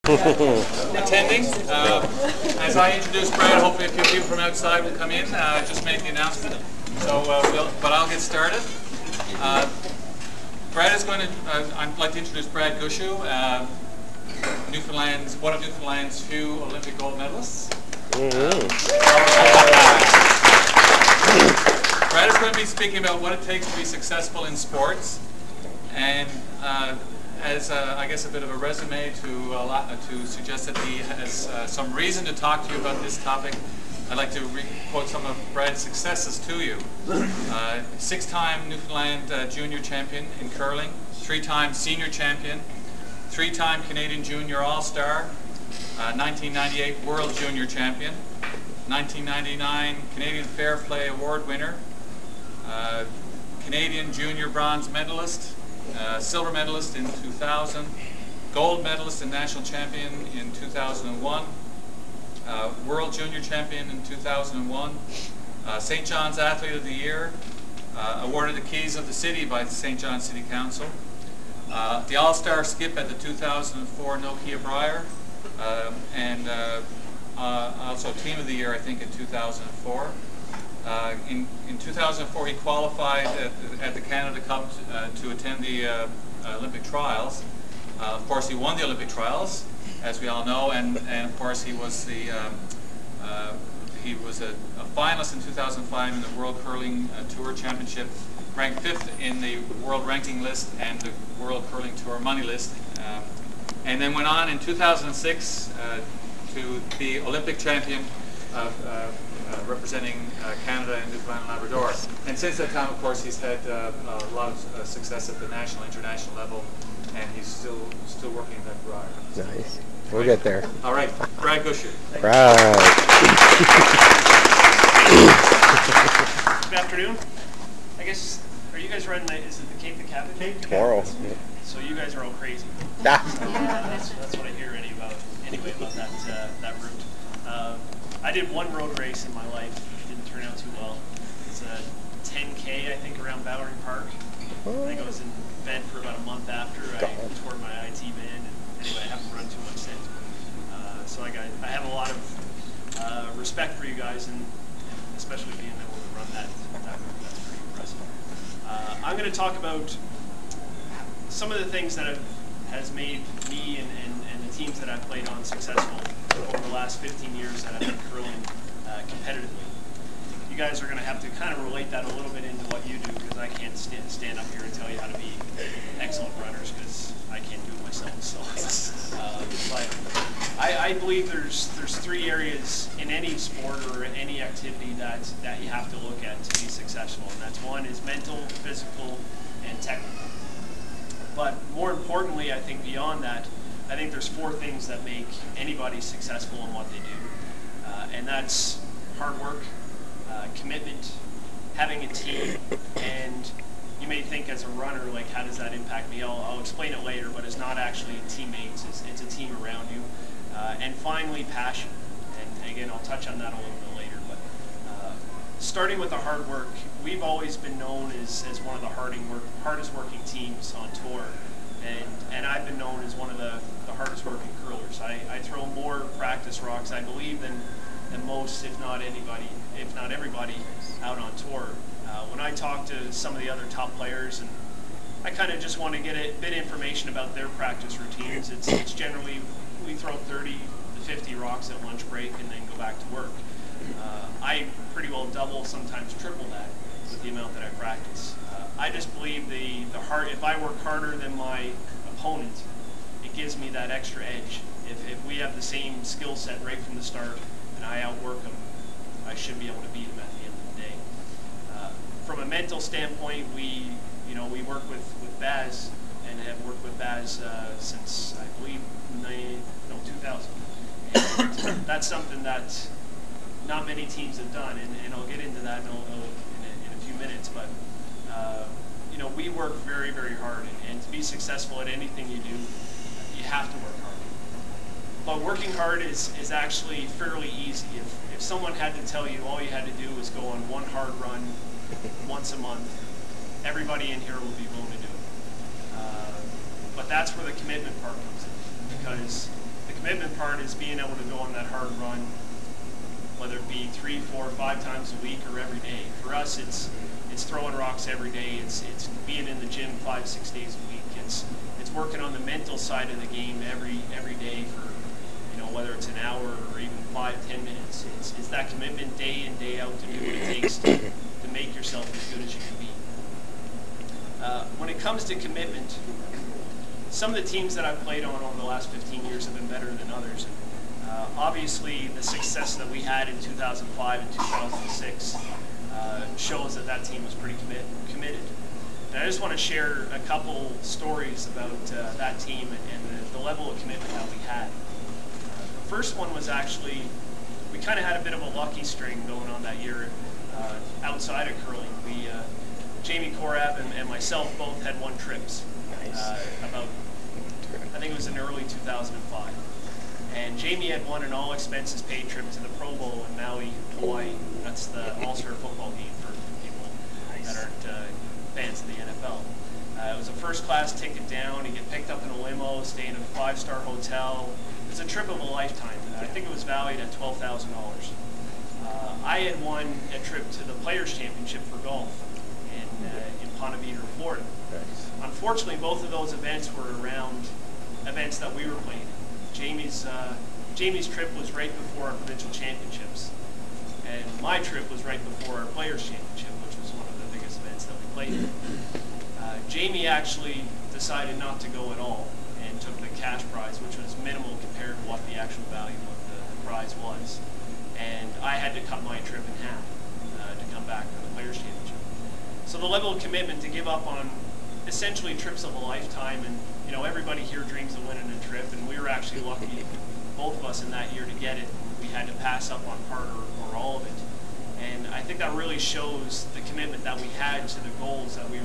attending. As I introduce Brad, hopefully a few people from outside will come in. Just make the announcement. So, but I'll get started. Brad is going to. I'd like to introduce Brad Gushue, one of Newfoundland's few Olympic gold medalists. Brad is going to be speaking about what it takes to be successful in sports, and as I guess a bit of a resume to suggest that he has some reason to talk to you about this topic, I'd like to quote some of Brad's successes to you. 6-time Newfoundland junior champion in curling, 3-time senior champion, 3-time Canadian junior all-star, 1998 world junior champion, 1999 Canadian Fair Play Award winner, Canadian junior bronze medalist, silver medalist in 2000, gold medalist and national champion in 2001, world junior champion in 2001, St. John's Athlete of the Year, awarded the Keys of the City by the St. John's City Council, the All-Star Skip at the 2004 Nokia Brier, and also Team of the Year, I think, in 2004. In 2004, he qualified at the Canada Cup to attend the Olympic trials. Of course, he won the Olympic trials, as we all know, and of course he was a finalist in 2005 in the World Curling Tour Championship, ranked 5th in the World Ranking List and the World Curling Tour Money List, and then went on in 2006 to be Olympic champion representing Canada and Newfoundland and Labrador. And since that time, of course, he's had a lot of success at the national, international level, and he's still working in that regard. Nice. We'll get there. All right, Brad Gushue. Brad. Good afternoon. I guess, are you guys running is it the Cape to Cabot? Tomorrow. Yeah. So you guys are all crazy. Ah. That's what I hear anyway about that route. I did one road race in my life. It didn't turn out too well. It's a 10K, I think, around Bowering Park. I think I was in bed for about a month after I tore my IT band. And anyway, I haven't run too much since. So I have a lot of respect for you guys, and especially being able to run that route. That's pretty impressive. I'm going to talk about some of the things that has made me and the teams that I've played on successful over the last 15 years that I've been curling competitively. You guys are going to have to kind of relate that a little bit into what you do, because I can't stand up here and tell you how to be excellent runners, because I can't do it myself. So, but I believe there's 3 areas in any sport or any activity that you have to look at to be successful, and that's one is mental, physical, and technical. But more importantly, I think beyond that, I think there's 4 things that make anybody successful in what they do, and that's hard work, commitment, having a team, and you may think as a runner, like, how does that impact me? I'll explain it later, but it's not actually teammates, it's a team around you, and finally passion, and again, I'll touch on that a little bit later, but starting with the hard work, we've always been known as one of the hardest working teams on tour. And I've been known as one of the hardest working curlers. I throw more practice rocks, I believe, than most, if not everybody out on tour. When I talk to some of the other top players, and I kind of just want to get a bit of information about their practice routines, it's generally we throw 30 to 50 rocks at lunch break and then go back to work. I pretty well double, sometimes triple that with the amount that I practice. I just believe if I work harder than my opponent, it gives me that extra edge. If we have the same skill set right from the start and I outwork them, I should be able to beat them at the end of the day. From a mental standpoint, we work with Baz, and have worked with Baz since I believe 2000. And that's something that not many teams have done, and I'll get into that in a few minutes. But we work very, very hard, and to be successful at anything you do, you have to work hard. But working hard is actually fairly easy. If someone had to tell you all you had to do was go on one hard run once a month, everybody in here will be willing to do it. But that's where the commitment part comes in, because the commitment part is being able to go on that hard run, whether it be 3, 4, 5 times a week or every day. For us, it's throwing rocks every day. It's being in the gym 5, 6 days a week. It's working on the mental side of the game every day for, whether it's an hour or even 5, 10 minutes. It's that commitment day in, day out to do what it takes to make yourself as good as you can be. When it comes to commitment, some of the teams that I've played on over the last 15 years have been better than others. Obviously, the success that we had in 2005 and 2006 shows that team was pretty committed. And I just want to share a couple stories about that team and the level of commitment that we had. The first one was actually, we kind of had a bit of a lucky string going on that year outside of curling. Jamie Korab and myself both had won trips about, I think it was in early 2005. And Jamie had won an all-expenses paid trip to the Pro Bowl in Maui, Hawaii. That's the all-star football game for people that aren't fans of the NFL. It was a first-class ticket down. You get picked up in a limo, stay in a 5-star hotel. It was a trip of a lifetime. I think it was valued at $12,000. I had won a trip to the Players' Championship for golf in Ponte Vedra, Florida. Unfortunately, both of those events were around events that we were playing. Jamie's trip was right before our provincial championships, and my trip was right before our Players' Championship, which was one of the biggest events that we played in. Jamie actually decided not to go at all and took the cash prize, which was minimal compared to what the actual value of the prize was. And I had to cut my trip in half to come back for the Players' Championship. So the level of commitment to give up on essentially trips of a lifetime, and everybody here dreams of winning a trip, and we were actually lucky, both of us in that year, to get it. We had to pass up on part or all of it. And I think that really shows the commitment that we had to the goals that we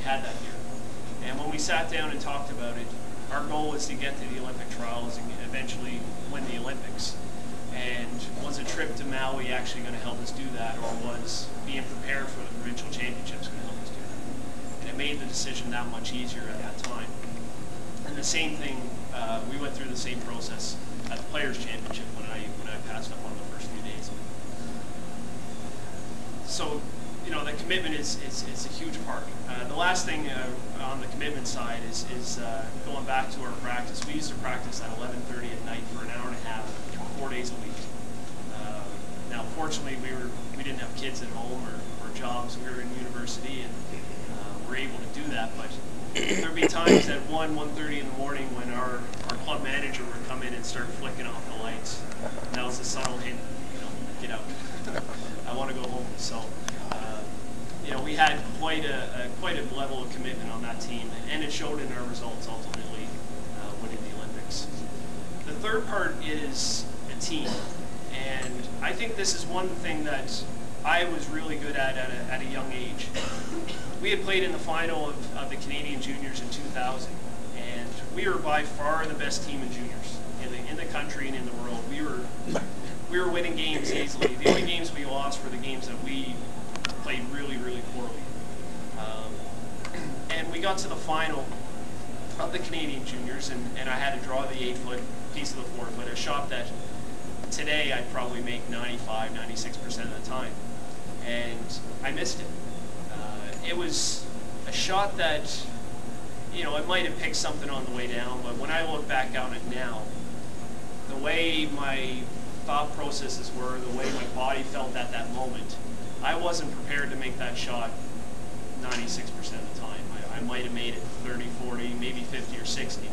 had that year. And when we sat down and talked about it, our goal was to get to the Olympic trials and eventually win the Olympics. And was a trip to Maui actually going to help us do that, or was being prepared for the provincial championships going to help us do that? And it made the decision that much easier at that time. And the same thing, we went through the same process at the Players' Championship when I passed up on the first few days. So, the commitment is a huge part. The last thing on the commitment side is going back to our practice. We used to practice at 11:30 at night for an hour and a half, 4 days a week. Now, fortunately, we didn't have kids at home or jobs. We were in university and were able to do that. But there would be times at 1:30 in the morning when our club manager would come in and start flicking off the lights. And that was a subtle hint, get out. I want to go home. So, we had quite a level of commitment on that team, and it showed in our results ultimately winning the Olympics. The third part is a team, and I think this is one thing that I was really good at a young age. We had played in the final of the Canadian Juniors in 2000, and we were by far the best team in juniors in the country and in the world. We were winning games easily. The only games we lost were the games that we played really, really poorly. And we got to the final of the Canadian Juniors, and I had to draw the 8-foot piece of the 4-foot, a shot that today I'd probably make 95, 96% of the time. And I missed it. It was a shot that, it might have picked something on the way down, but when I look back on it now, the way my thought processes were, the way my body felt at that moment, I wasn't prepared to make that shot 96% of the time. I might have made it 30, 40, maybe 50 or 60.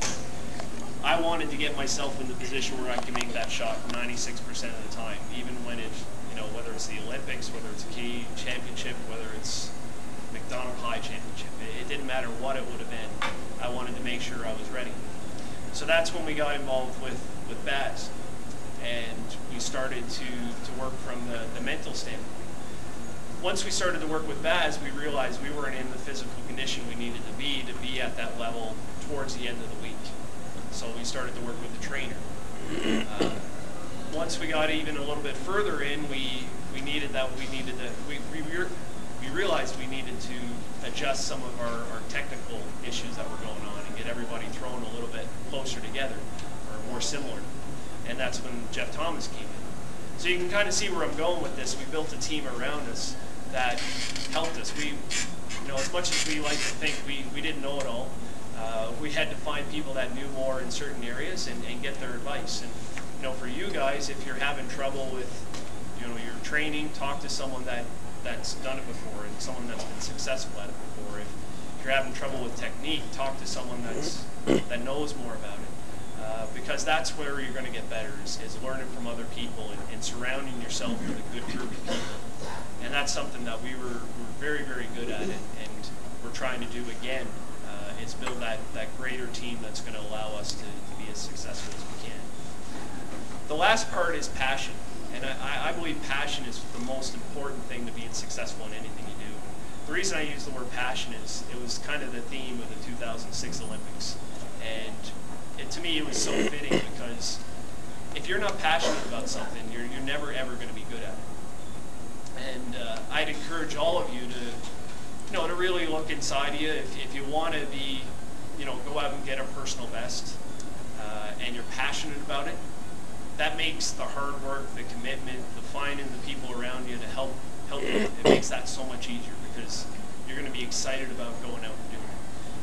I wanted to get myself in the position where I can make that shot 96% of the time, even when it, whether it's the Olympics, whether it's a Canadian Championship, whether it's McDonald High Championship. It didn't matter what it would have been. I wanted to make sure I was ready. So that's when we got involved with Baz, and we started to work from the mental standpoint. Once we started to work with Baz, we realized we weren't in the physical condition we needed to be at that level towards the end of the week. So we started to work with the trainer. Once we got even a little bit further in, we realized we needed to adjust some of our technical issues that were going on and get everybody thrown a little bit closer together or more similar. and that's when Jeff Thomas came in. So you can kind of see where I'm going with this. We built a team around us that helped us. We, as much as we like to think we didn't know it all, we had to find people that knew more in certain areas and get their advice. And for you guys, if you're having trouble with your training, talk to someone that's done it before and someone that's been successful at it before. If you're having trouble with technique, talk to someone that knows more about it. Because that's where you're going to get better, is learning from other people and surrounding yourself with a good group of people. And that's something that we're very, very good at it, and we're trying to do again, is build that greater team that's going to allow us to be as successful as we can. The last part is passion, and I believe passion is the most important thing to being successful in anything you do. The reason I use the word passion is it was kind of the theme of the 2006 Olympics, and to me it was so fitting, because if you're not passionate about something, you're never ever going to be good at it. And I'd encourage all of you to really look inside you. If you want to be, go out and get a personal best, and you're passionate about it, that makes the hard work, the commitment, the finding the people around you to help you, it makes that so much easier, because you're going to be excited about going out and doing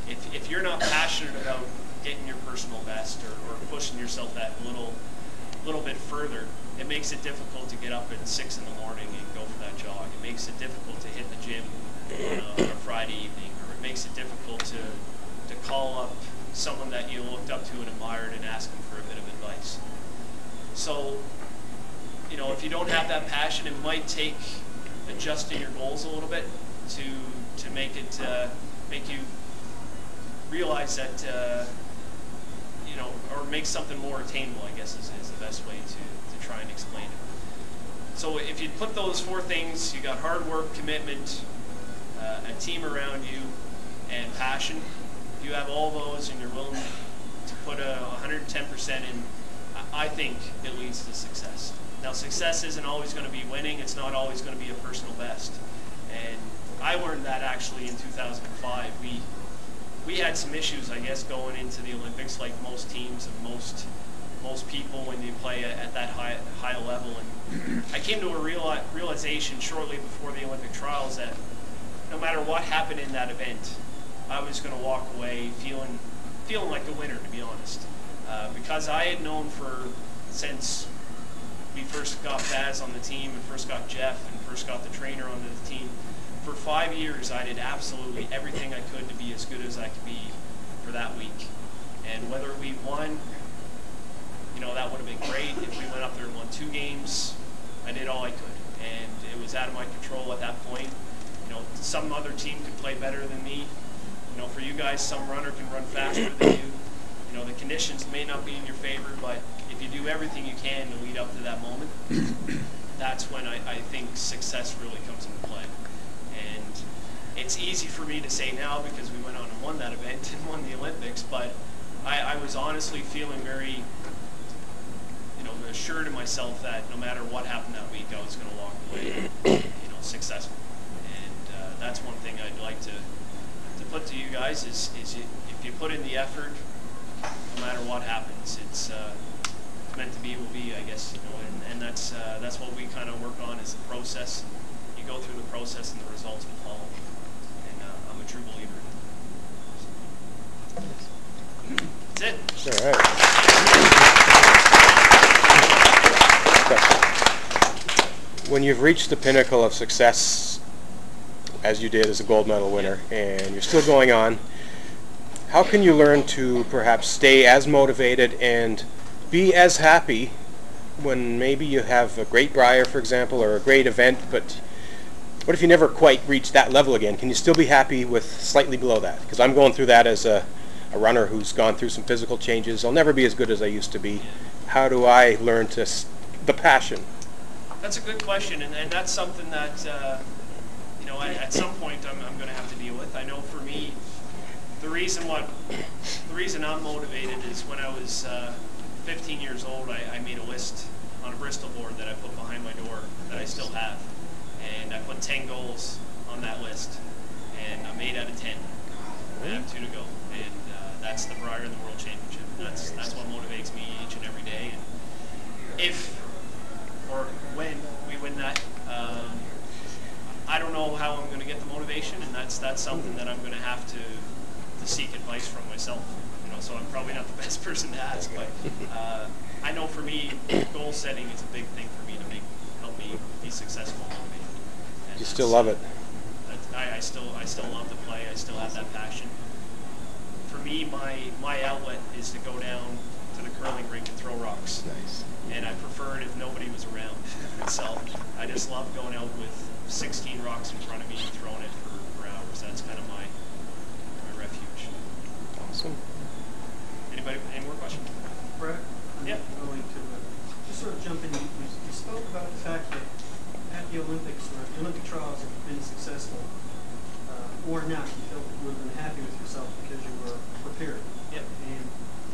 it. If you're not passionate about getting your personal best or pushing yourself that little bit further, it makes it difficult to get up at 6 in the morning and go for that jog. It makes it difficult to hit the gym on a Friday evening, or it makes it difficult to call up someone that you looked up to and admired and ask them for a bit of advice. So, if you don't have that passion, it might take adjusting your goals a little bit to make you realize that or make something more attainable, I guess is the best way to try and explain it. So if you put those 4 things, you got hard work, commitment, a team around you, and passion. If you have all those and you're willing to put 110% in, I think it leads to success. Now, success isn't always going to be winning. It's not always going to be a personal best. And I learned that actually in 2005. We had some issues, I guess, going into the Olympics, like most teams and most people when you play at that high level. And I came to a realization shortly before the Olympic trials that no matter what happened in that event, I was going to walk away feeling like a winner, to be honest. Because I had known since we first got Baz on the team and first got Jeff and first got the trainer onto the team, for 5 years I did absolutely everything I could to be as good as I could be for that week. And whether we won, that would have been great. If we went up there and won 2 games, I did all I could. And it was out of my control at that point. Some other team could play better than me. For you guys, some runner can run faster than you. The conditions may not be in your favor, but if you do everything you can to lead up to that moment, that's when I think success really comes into play. And it's easy for me to say now because we went on and won that event and won the Olympics, but I was honestly feeling very, assured in myself that no matter what happened that week, I was going to walk away, successful. And that's one thing I'd like to put to you guys is if you put in the effort, no matter what happens, it's meant to be will be, I guess. And that's what we kind of work on, is the process. You go through the process and the results will follow. And I'm a true believer in it. That's it. All right. When you've reached the pinnacle of success, as you did as a gold medal winner, and you're still going on, how can you learn to perhaps stay as motivated and be as happy when maybe you have a great Brier, for example, or a great event, but what if you never quite reach that level again? Can you still be happy with slightly below that? Because I'm going through that as a runner who's gone through some physical changes. I'll never be as good as I used to be. How do I learn the passion? That's a good question, and that's something that at some point I'm going to have to deal with. I know for me, the reason I'm motivated is when I was 15 years old, I made a list on a Bristol board that I put behind my door that I still have, and I put 10 goals on that list, and I'm 8 out of 10. I have 2 to go, and that's the Brier in the World Championship. That's what motivates me each and every day. And motivation, and that's something that I'm going to have to seek advice from myself. You know, so I'm probably not the best person to ask, but I know for me, goal setting is a big thing for me to help me be successful and motivated. And You still love it. I still love to play. I still have that passion. For me, my outlet is to go down to the curling rink and throw rocks. Nice. And I prefer it if nobody was around. So I just love going out with 16 rocks in front of me and throwing it for hours. That's kind of my refuge. Awesome. Anybody, any more questions? Brett, Yeah. I'm going to just sort of jump in. You spoke about the fact that at the Olympics or the Olympic trials, if you've been successful or not, you felt you would have been happy with yourself because you were prepared. Yep. And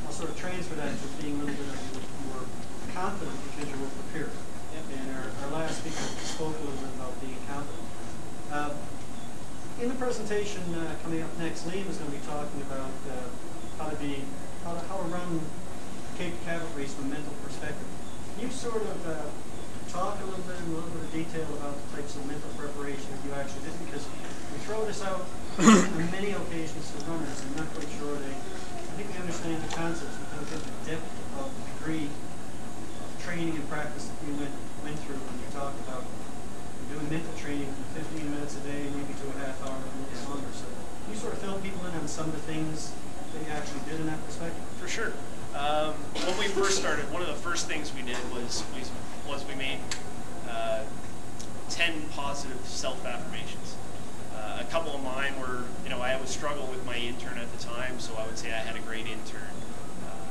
I'll sort of transfer that to being a little bit of you were confident because you were prepared. Yep. And our last speaker spoke a little bit about being confident. In the presentation coming up next, Liam is going to be talking about how to run Cape Cabot race from a mental perspective. Can you sort of talk a little bit of detail about the types of mental preparation that you actually did? Because we throw this out on many occasions to runners. I'm not quite sure I think we understand the concepts, but don't get the depth of the degree of training and practice that you went through when you talked about doing mental training for 15 minutes a day, maybe to a half hour, a little longer. So can you sort of fill people in on some of the things that you actually did in that perspective? For sure. When we first started, one of the first things we did was we made 10 positive self-affirmations. A couple of mine were, you know, I would struggle with my intern at the time, so I would say I had a great intern.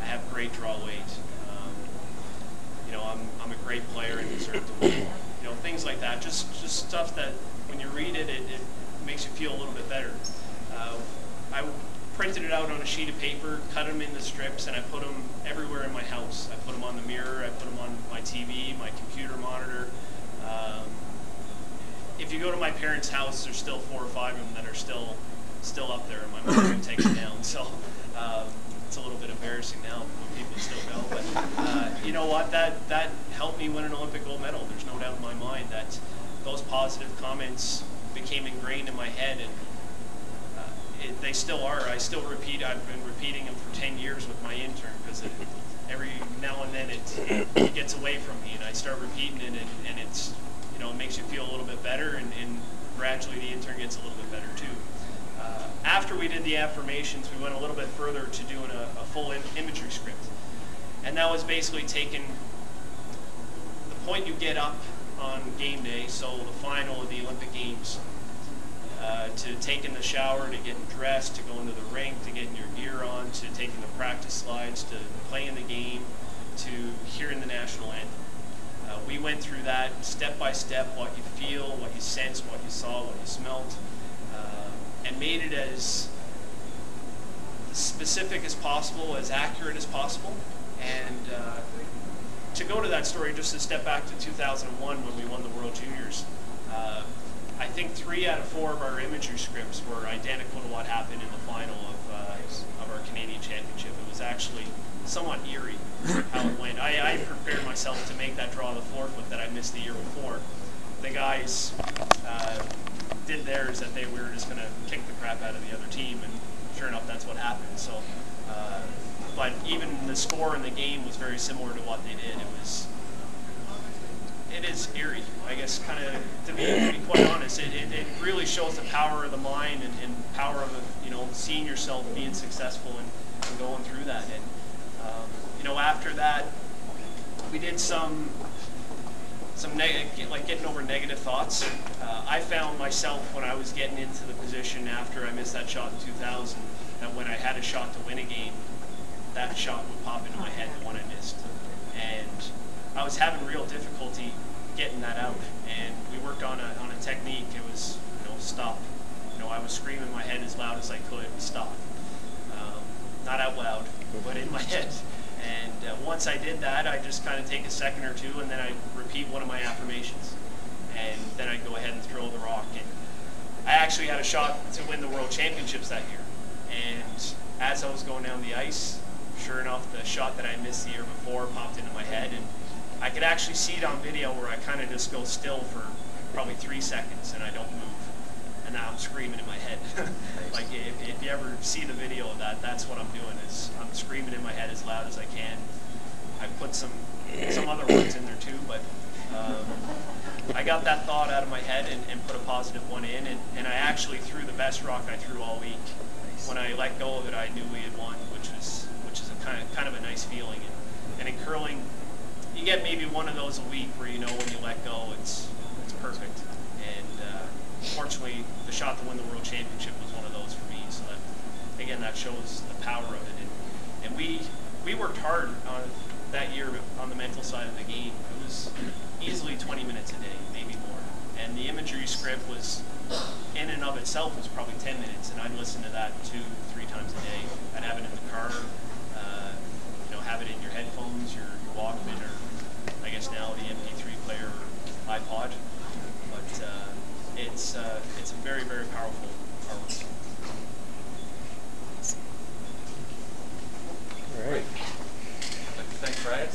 I have great draw weight. You know, I'm a great player and deserve to win. You know, things like that. Just stuff that when you read it, it makes you feel a little bit better. I printed it out on a sheet of paper, cut them into strips, and I put them everywhere in my house. I put them on the mirror, I put them on my TV, my computer monitor. If you go to my parents' house, there's still 4 or 5 of them that are still up there, and my mom won't take them down. So it's a little bit embarrassing now when people still go. But you know what? That helped me win an Olympic gold medal. There's no doubt in my mind that those positive comments became ingrained in my head, and they still are. I still repeat. I've been repeating them for 10 years with my intern because every now and then it gets away from me, and I start repeating it, and it's, you know, it makes you feel a little bit better, and gradually the intern gets a little bit better too. After we did the affirmations, we went a little bit further to doing a full imagery script, and that was basically taking the point you get up on game day, so the final of the Olympic Games, to taking the shower, to getting dressed, to going to the rink, to getting your gear on, to taking the practice slides, to playing the game, to hearing the national anthem. We went through that step by step, what you feel, what you sense, what you saw, what you smelt, and made it as specific as possible, as accurate as possible. And to go to that story, just to step back to 2001 when we won the World Juniors, I think 3 out of 4 of our imagery scripts were identical to what happened in the final of our Canadian Championship. It was actually somewhat eerie how it went. I prepared myself to make that draw of the 4-foot that I missed the year before. The guys did theirs that we were just going to kick the crap out of the other team, and sure enough, that's what happened. So, but even the score in the game was very similar to what they did. It is eerie, I guess, kind of, to be quite honest. It really shows the power of the mind and power of, you know, seeing yourself being successful and going through that. And you know, after that, we did some like getting over negative thoughts. I found myself when I was getting into the position after I missed that shot in 2000, that when I had a shot to win a game, that shot would pop into my head, the one I missed. And I was having real difficulty getting that out, and we worked on a technique. It was, you know, stop. You know, I was screaming in my head as loud as I could, stop. Not out loud, but in my head. And once I did that, I just kind of take a second or two, and then I repeat one of my affirmations, and then I go ahead and throw the rock. And I actually had a shot to win the World Championships that year, and as I was going down the ice, sure enough, the shot that I missed the year before popped into my head, and I could actually see it on video where I kind of just go still for probably 3 seconds and I don't move. and now I'm screaming in my head. Like if you ever see the video of that, that's what I'm doing, is I'm screaming in my head as loud as I can. I put some other words in there too, but I got that thought out of my head and put a positive one in, and I actually threw the best rock I threw all week. When I let go of it, I knew we had won, which is a kind of a nice feeling. And in curling, you get maybe one of those a week where you know when you let go, it's perfect. And fortunately, the shot to win the World Championship was one of those for me. So that, again, that shows the power of it. And we worked hard that year on the mental side of the game. It was easily 20 minutes a day, maybe more. And the imagery script was, in and of itself, was probably 10 minutes, and I'd listen to that 2-3 times a day. I'd have it in the car, have it in your headphones, your Walkman, or I guess now the MP3 player or iPod. But it's a very, very powerful song. All right. I'd like to thank Brad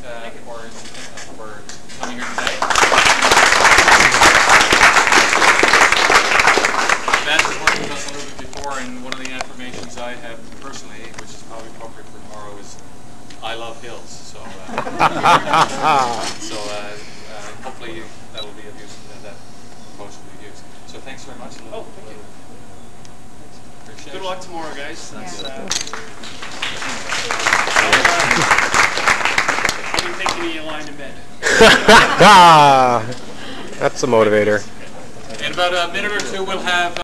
for coming here today. Matt was working with us a little bit before, and one of the affirmations I have personally, which is probably appropriate for tomorrow, is I love hills. So, hopefully that will be of use, that approach will be used. So thanks very much. Oh, thank you. Good luck tomorrow, guys. That's, I'll be thinking of you lying in bed. That's a motivator. In about a minute or two, we'll have